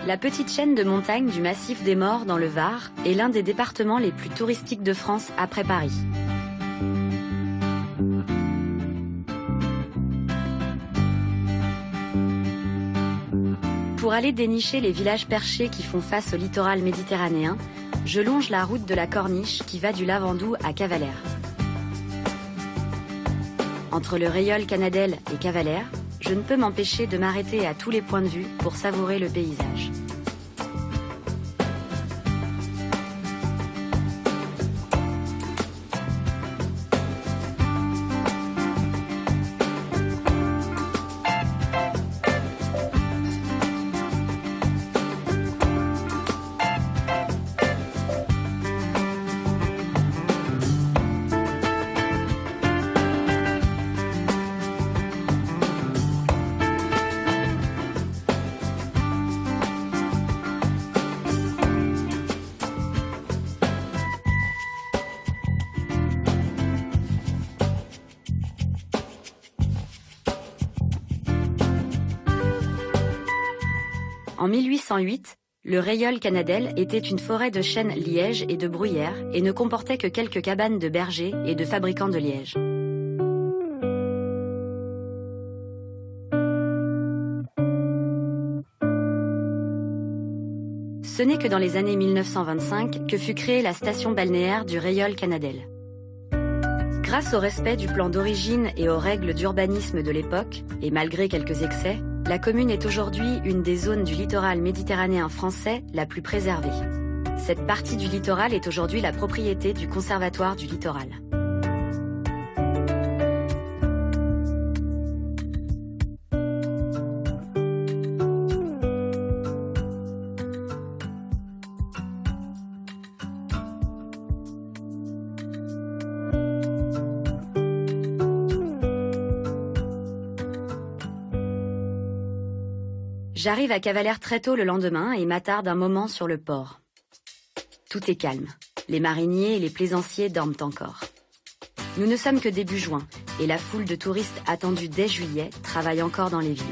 La petite chaîne de montagnes du massif des Maures dans le Var est l'un des départements les plus touristiques de France après Paris. Pour aller dénicher les villages perchés qui font face au littoral méditerranéen, je longe la route de la Corniche qui va du Lavandou à Cavalère. Entre le Rayol Canadelle et Cavalère, je ne peux m'empêcher de m'arrêter à tous les points de vue pour savourer le paysage. En 1808, le Rayol Canadelle était une forêt de chênes liège et de bruyères et ne comportait que quelques cabanes de bergers et de fabricants de liège. Ce n'est que dans les années 1925 que fut créée la station balnéaire du Rayol Canadelle. Grâce au respect du plan d'origine et aux règles d'urbanisme de l'époque, et malgré quelques excès, la commune est aujourd'hui une des zones du littoral méditerranéen français la plus préservée. Cette partie du littoral est aujourd'hui la propriété du Conservatoire du littoral. J'arrive à Cavalère très tôt le lendemain et m'attarde un moment sur le port. Tout est calme. Les mariniers et les plaisanciers dorment encore. Nous ne sommes que début juin et la foule de touristes attendus dès juillet travaille encore dans les villes.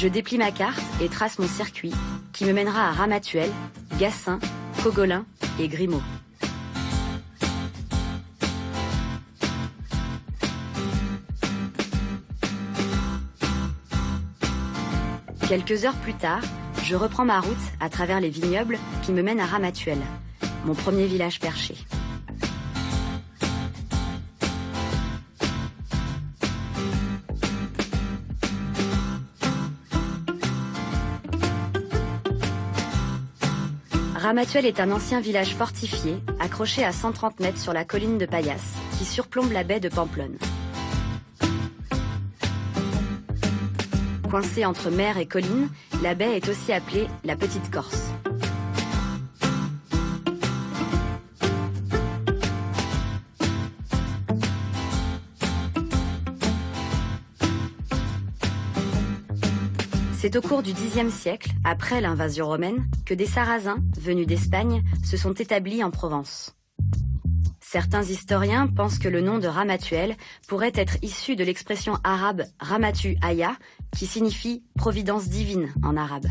Je déplie ma carte et trace mon circuit, qui me mènera à Ramatuelle, Gassin, Cogolin et Grimaud. Quelques heures plus tard, je reprends ma route à travers les vignobles qui me mènent à Ramatuelle, mon premier village perché. Ramatuelle est un ancien village fortifié, accroché à 130 mètres sur la colline de Paillasse, qui surplombe la baie de Pamplonne. Coincée entre mer et colline, la baie est aussi appelée la Petite Corse. C'est au cours du Xe siècle, après l'invasion romaine, que des Sarrasins, venus d'Espagne, se sont établis en Provence. Certains historiens pensent que le nom de Ramatuelle pourrait être issu de l'expression arabe Ramatu Aya, qui signifie « providence divine » en arabe.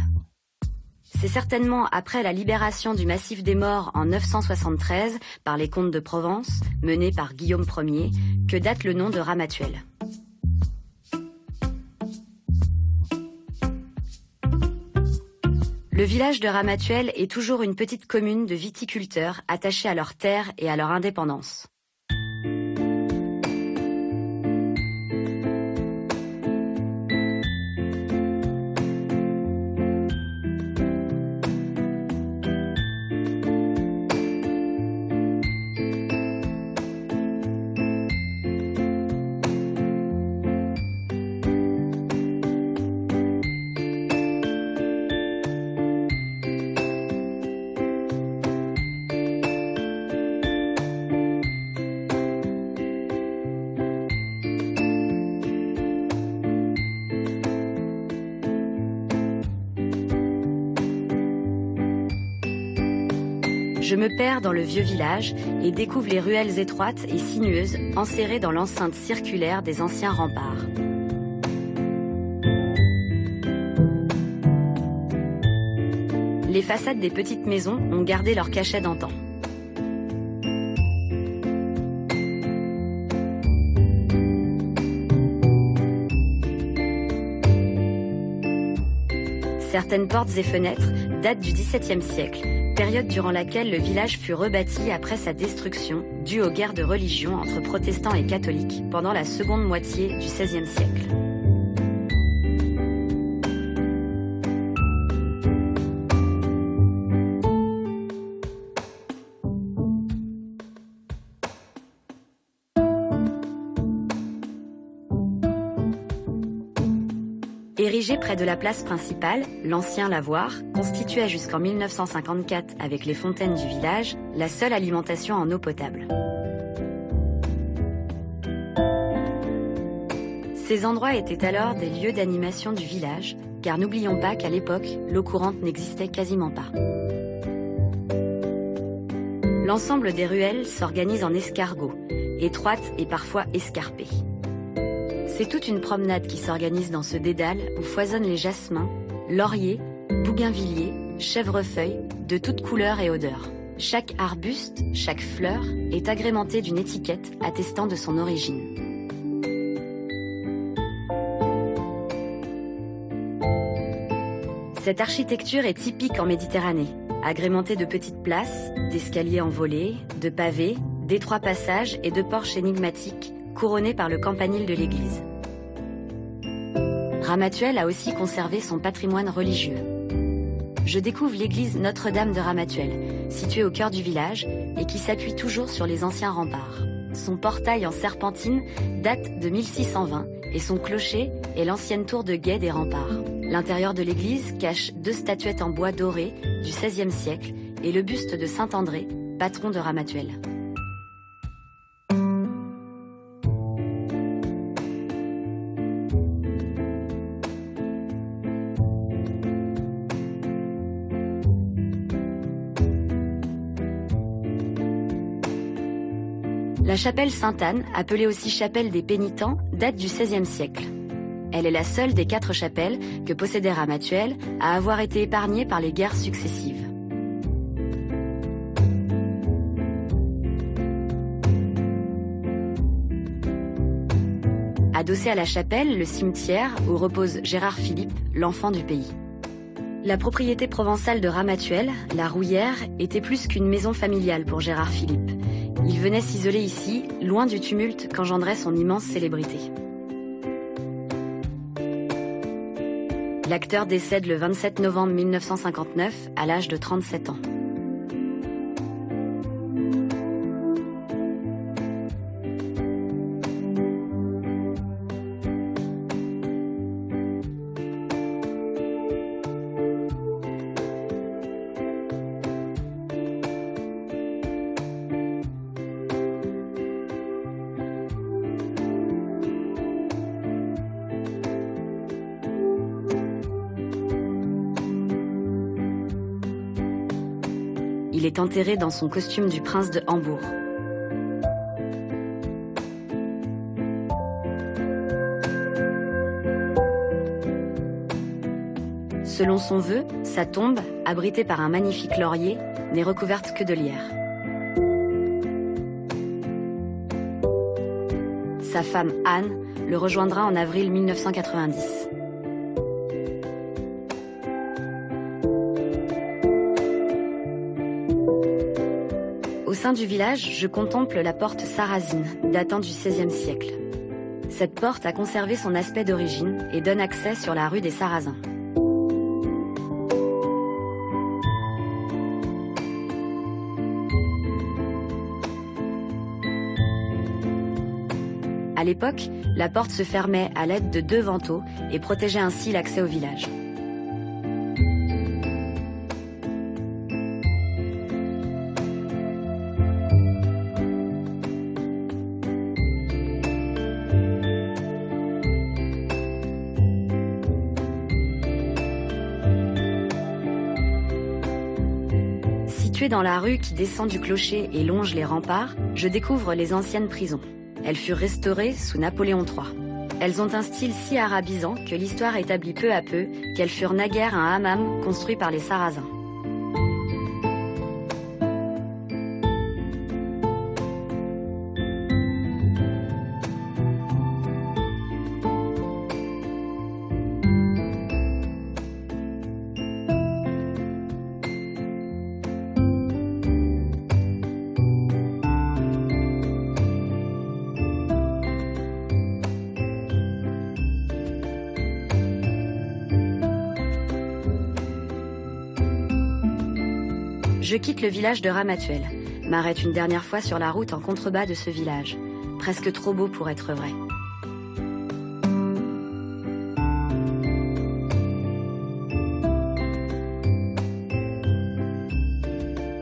C'est certainement après la libération du Massif des Morts en 973 par les comtes de Provence, menés par Guillaume Ier, que date le nom de Ramatuelle. Le village de Ramatuelle est toujours une petite commune de viticulteurs attachés à leurs terres et à leur indépendance. Je me perds dans le vieux village et découvre les ruelles étroites et sinueuses enserrées dans l'enceinte circulaire des anciens remparts. Les façades des petites maisons ont gardé leur cachet d'antan. Certaines portes et fenêtres datent du XVIIe siècle, période durant laquelle le village fut rebâti après sa destruction, due aux guerres de religion entre protestants et catholiques pendant la seconde moitié du XVIe siècle. Érigé près de la place principale, l'ancien lavoir constituait jusqu'en 1954 avec les fontaines du village la seule alimentation en eau potable. Ces endroits étaient alors des lieux d'animation du village, car n'oublions pas qu'à l'époque, l'eau courante n'existait quasiment pas. L'ensemble des ruelles s'organise en escargots, étroites et parfois escarpées. C'est toute une promenade qui s'organise dans ce dédale où foisonnent les jasmins, lauriers, bougainvilliers, chèvrefeuilles, de toutes couleurs et odeurs. Chaque arbuste, chaque fleur est agrémenté d'une étiquette attestant de son origine. Cette architecture est typique en Méditerranée, agrémentée de petites places, d'escaliers en volée, de pavés, d'étroits passages et de porches énigmatiques, couronnés par le campanile de l'église. Ramatuelle a aussi conservé son patrimoine religieux. Je découvre l'église Notre-Dame de Ramatuelle, située au cœur du village et qui s'appuie toujours sur les anciens remparts. Son portail en serpentine date de 1620 et son clocher est l'ancienne tour de guet des remparts. L'intérieur de l'église cache deux statuettes en bois doré du XVIe siècle et le buste de Saint André, patron de Ramatuelle. La chapelle Sainte-Anne, appelée aussi chapelle des Pénitents, date du XVIe siècle. Elle est la seule des 4 chapelles que possédait Ramatuelle à avoir été épargnée par les guerres successives. Adossé à la chapelle, le cimetière où repose Gérard Philippe, l'enfant du pays. La propriété provençale de Ramatuelle, la Rouillère, était plus qu'une maison familiale pour Gérard Philippe. Il venait s'isoler ici, loin du tumulte qu'engendrait son immense célébrité. L'acteur décède le 27 novembre 1959 à l'âge de 37 ans. Il est enterré dans son costume du prince de Hambourg. Selon son vœu, sa tombe, abritée par un magnifique laurier, n'est recouverte que de lierre. Sa femme Anne le rejoindra en avril 1990. Au sein du village, je contemple la porte sarrasine, datant du XVIe siècle. Cette porte a conservé son aspect d'origine et donne accès sur la rue des Sarrasins. À l'époque, la porte se fermait à l'aide de 2 vantaux et protégeait ainsi l'accès au village. Située dans la rue qui descend du clocher et longe les remparts, je découvre les anciennes prisons. Elles furent restaurées sous Napoléon III. Elles ont un style si arabisant que l'histoire établit peu à peu qu'elles furent naguère un hammam construit par les Sarrasins. Je quitte le village de Ramatuelle, m'arrête une dernière fois sur la route en contrebas de ce village, presque trop beau pour être vrai.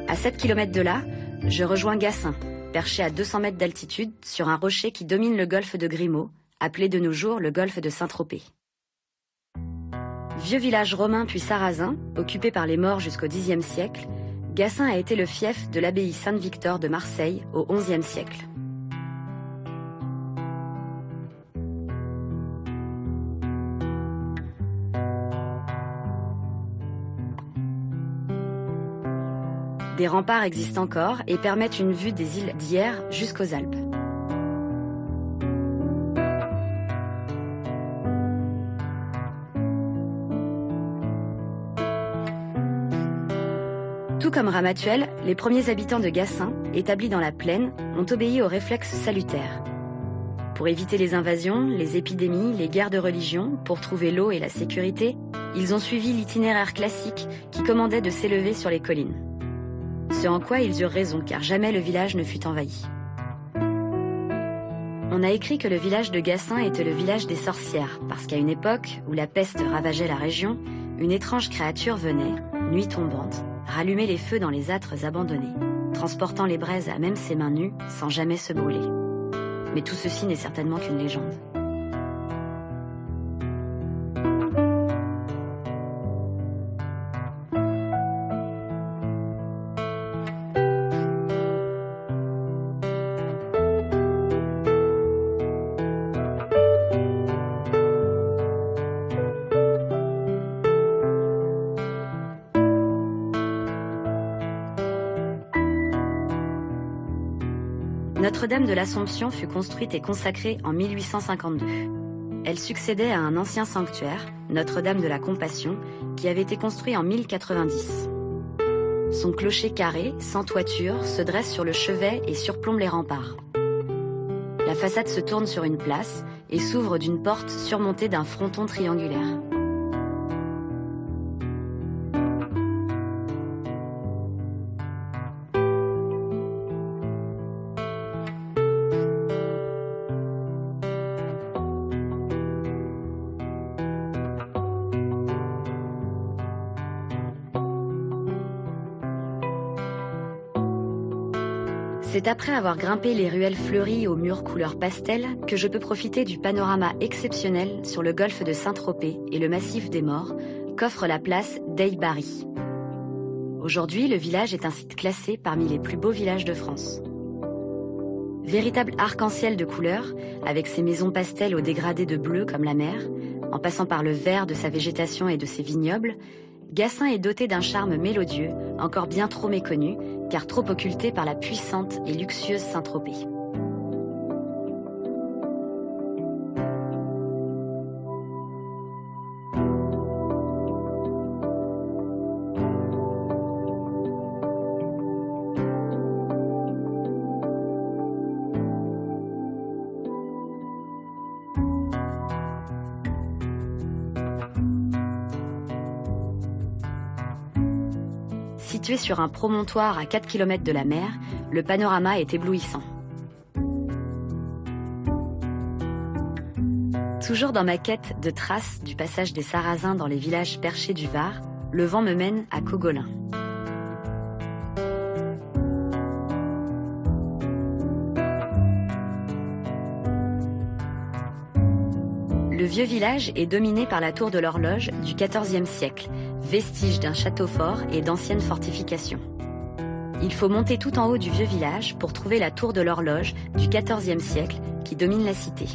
À 7 km de là, je rejoins Gassin, perché à 200 mètres d'altitude sur un rocher qui domine le golfe de Grimaud, appelé de nos jours le golfe de Saint-Tropez. Vieux village romain puis sarrasin, occupé par les Maures jusqu'au Xe siècle, Gassin a été le fief de l'abbaye Saint-Victor de Marseille au XIe siècle. Des remparts existent encore et permettent une vue des îles d'Hyères jusqu'aux Alpes. Tout comme Ramatuelle, les premiers habitants de Gassin, établis dans la plaine, ont obéi aux réflexes salutaires. Pour éviter les invasions, les épidémies, les guerres de religion, pour trouver l'eau et la sécurité, ils ont suivi l'itinéraire classique qui commandait de s'élever sur les collines. Ce en quoi ils eurent raison, car jamais le village ne fut envahi. On a écrit que le village de Gassin était le village des sorcières, parce qu'à une époque où la peste ravageait la région, une étrange créature venait, nuit tombante, rallumer les feux dans les âtres abandonnés, transportant les braises à même ses mains nues sans jamais se brûler. Mais tout ceci n'est certainement qu'une légende. Notre-Dame de l'Assomption fut construite et consacrée en 1852. Elle succédait à un ancien sanctuaire, Notre-Dame de la Compassion, qui avait été construit en 1090. Son clocher carré, sans toiture, se dresse sur le chevet et surplombe les remparts. La façade se tourne sur une place et s'ouvre d'une porte surmontée d'un fronton triangulaire. C'est après avoir grimpé les ruelles fleuries aux murs couleur pastel que je peux profiter du panorama exceptionnel sur le golfe de Saint-Tropez et le massif des Maures qu'offre la place d'Aï-Barry. Aujourd'hui, le village est un site classé parmi les plus beaux villages de France. Véritable arc-en-ciel de couleurs, avec ses maisons pastel au dégradé de bleu comme la mer, en passant par le vert de sa végétation et de ses vignobles, Gassin est doté d'un charme mélodieux, encore bien trop méconnu, car trop occulté par la puissante et luxueuse Saint-Tropez. Situé sur un promontoire à 4 km de la mer, le panorama est éblouissant. Toujours dans ma quête de traces du passage des Sarrasins dans les villages perchés du Var, le vent me mène à Cogolin. Le vieux village est dominé par la tour de l'horloge du XIVe siècle, vestige d'un château fort et d'anciennes fortifications. Il faut monter tout en haut du vieux village pour trouver la tour de l'horloge du XIVe siècle qui domine la cité.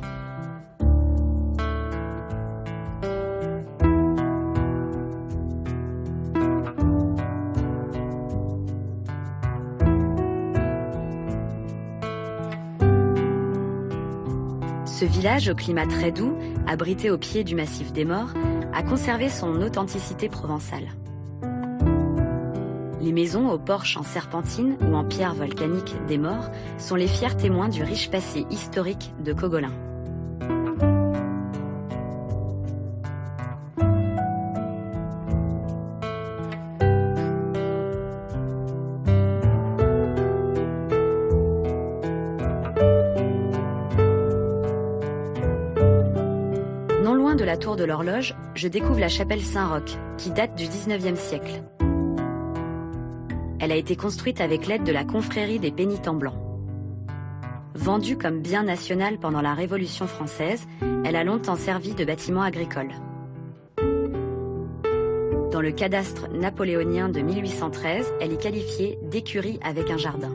Ce village au climat très doux, abrité au pied du massif des Morts, a conservé son authenticité provençale. Les maisons aux porches en serpentine ou en pierre volcanique des Morts sont les fiers témoins du riche passé historique de Cogolin. Non loin de la tour de l'horloge, je découvre la chapelle Saint-Roch, qui date du XIXe siècle. Elle a été construite avec l'aide de la confrérie des pénitents blancs. Vendue comme bien national pendant la Révolution française, elle a longtemps servi de bâtiment agricole. Dans le cadastre napoléonien de 1813, elle est qualifiée d'écurie avec un jardin.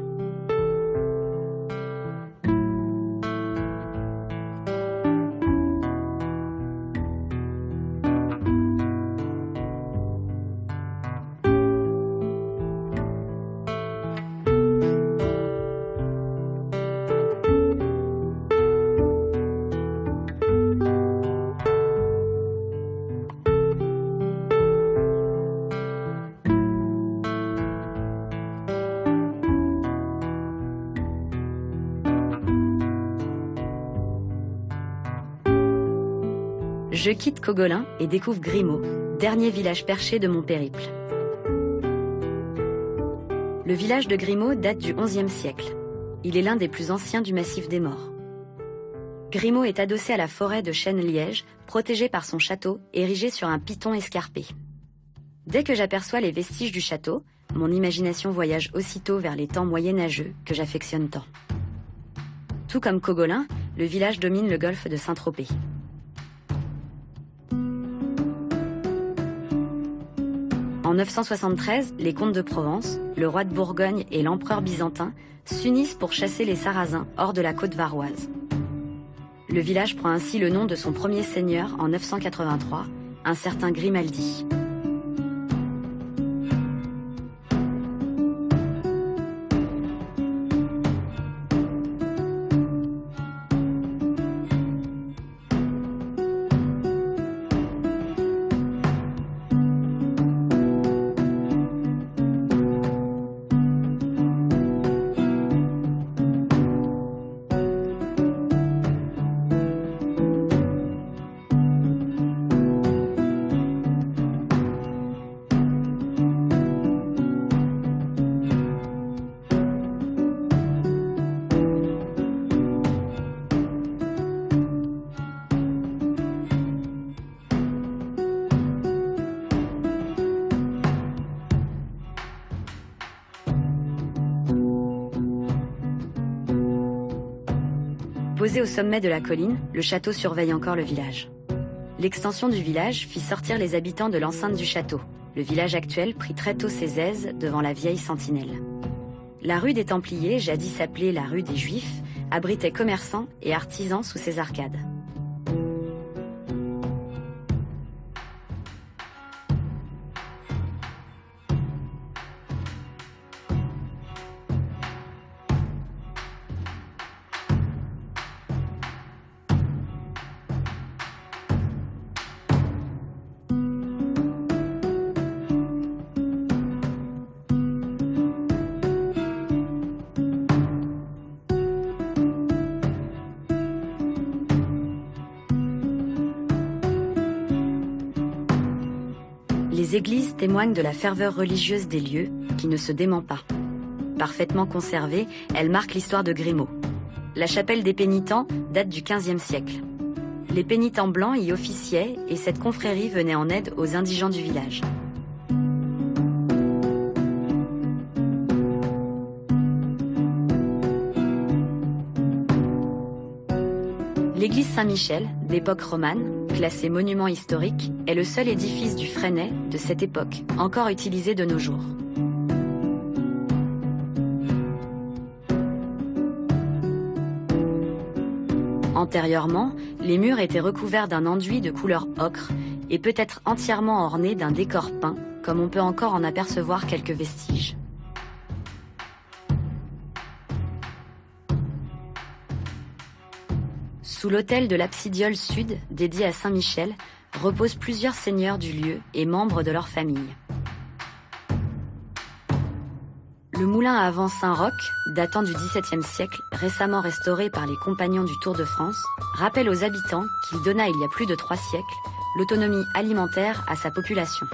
Je quitte Cogolin et découvre Grimaud, dernier village perché de mon périple. Le village de Grimaud date du XIe siècle. Il est l'un des plus anciens du massif des Morts. Grimaud est adossé à la forêt de chênes-lièges, protégé par son château, érigé sur un piton escarpé. Dès que j'aperçois les vestiges du château, mon imagination voyage aussitôt vers les temps moyenâgeux que j'affectionne tant. Tout comme Cogolin, le village domine le golfe de Saint-Tropez. En 973, les comtes de Provence, le roi de Bourgogne et l'empereur byzantin s'unissent pour chasser les Sarrasins hors de la côte varoise. Le village prend ainsi le nom de son premier seigneur en 983, un certain Grimaldi. Posé au sommet de la colline, le château surveille encore le village. L'extension du village fit sortir les habitants de l'enceinte du château. Le village actuel prit très tôt ses aises devant la vieille sentinelle. La rue des Templiers, jadis appelée la rue des Juifs, abritait commerçants et artisans sous ses arcades. églises témoignent de la ferveur religieuse des lieux, qui ne se dément pas. Parfaitement conservée, elle marque l'histoire de Grimaud. La chapelle des pénitents date du XVe siècle. Les pénitents blancs y officiaient et cette confrérie venait en aide aux indigents du village. L'église Saint-Michel, d'époque romane, classée monument historique, est le seul édifice du Fresnay de cette époque, encore utilisé de nos jours. Antérieurement, les murs étaient recouverts d'un enduit de couleur ocre et peut-être entièrement ornés d'un décor peint, comme on peut encore en apercevoir quelques vestiges. Sous l'autel de l'absidiole sud, dédié à Saint-Michel, reposent plusieurs seigneurs du lieu et membres de leur famille. Le moulin à vent Saint-Roch, datant du XVIIe siècle, récemment restauré par les compagnons du Tour de France, rappelle aux habitants qu'il donna il y a plus de 3 siècles l'autonomie alimentaire à sa population.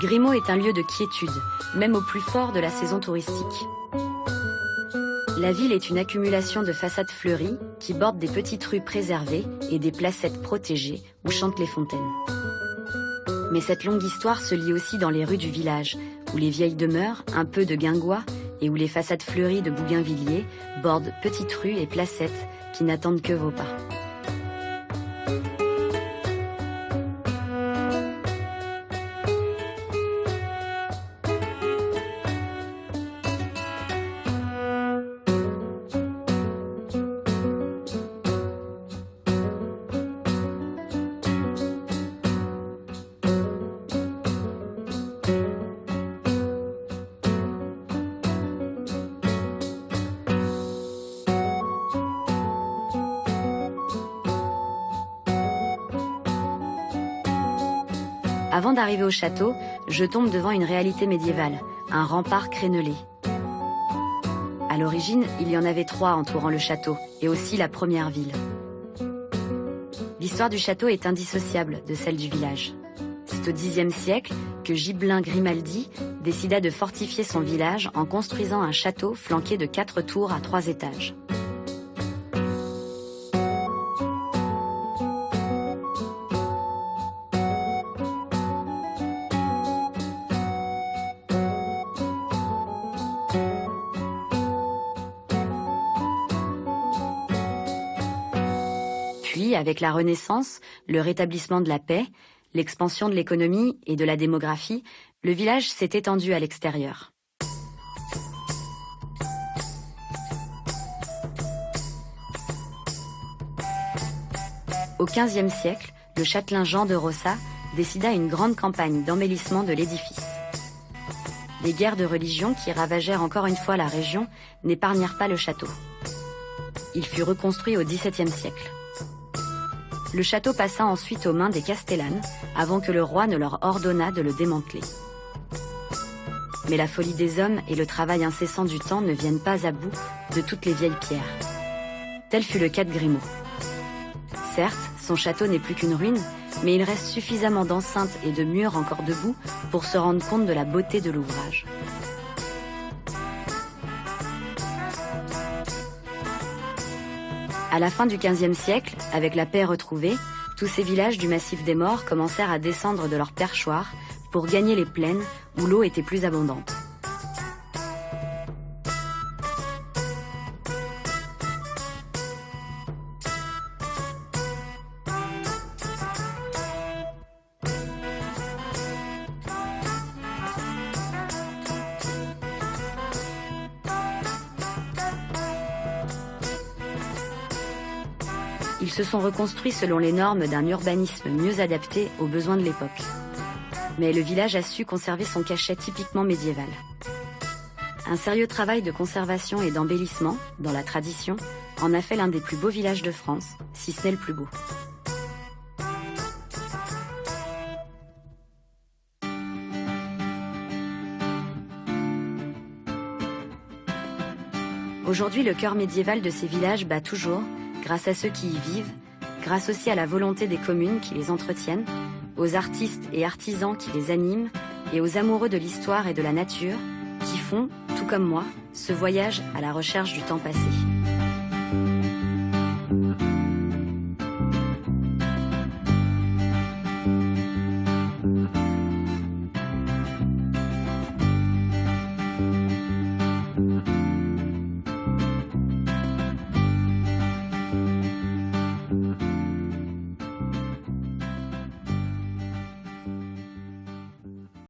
Grimaud est un lieu de quiétude, même au plus fort de la saison touristique. La ville est une accumulation de façades fleuries qui bordent des petites rues préservées et des placettes protégées où chantent les fontaines. Mais cette longue histoire se lit aussi dans les rues du village, où les vieilles demeures, un peu de guingois, et où les façades fleuries de bougainvilliers bordent petites rues et placettes qui n'attendent que vos pas. Avant d'arriver au château, je tombe devant une réalité médiévale, un rempart crénelé. À l'origine, il y en avait 3 entourant le château, et aussi la première ville. L'histoire du château est indissociable de celle du village. C'est au Xe siècle que Gibelin Grimaldi décida de fortifier son village en construisant un château flanqué de 4 tours à 3 étages. Puis, avec la Renaissance, le rétablissement de la paix, l'expansion de l'économie et de la démographie, le village s'est étendu à l'extérieur. Au XVe siècle, le châtelain Jean de Rossa décida une grande campagne d'embellissement de l'édifice. Les guerres de religion qui ravagèrent encore une fois la région n'épargnèrent pas le château. Il fut reconstruit au XVIIe siècle. Le château passa ensuite aux mains des Castellanes, avant que le roi ne leur ordonnât de le démanteler. Mais la folie des hommes et le travail incessant du temps ne viennent pas à bout de toutes les vieilles pierres. Tel fut le cas de Grimaud. Certes, son château n'est plus qu'une ruine, mais il reste suffisamment d'enceintes et de murs encore debout pour se rendre compte de la beauté de l'ouvrage. À la fin du XVe siècle, avec la paix retrouvée, tous ces villages du massif des Morts commencèrent à descendre de leurs perchoirs pour gagner les plaines où l'eau était plus abondante. Ils se sont reconstruits selon les normes d'un urbanisme mieux adapté aux besoins de l'époque. Mais le village a su conserver son cachet typiquement médiéval. Un sérieux travail de conservation et d'embellissement, dans la tradition, en a fait l'un des plus beaux villages de France, si ce n'est le plus beau. Aujourd'hui, le cœur médiéval de ces villages bat toujours, grâce à ceux qui y vivent, grâce aussi à la volonté des communes qui les entretiennent, aux artistes et artisans qui les animent, et aux amoureux de l'histoire et de la nature, qui font, tout comme moi, ce voyage à la recherche du temps passé.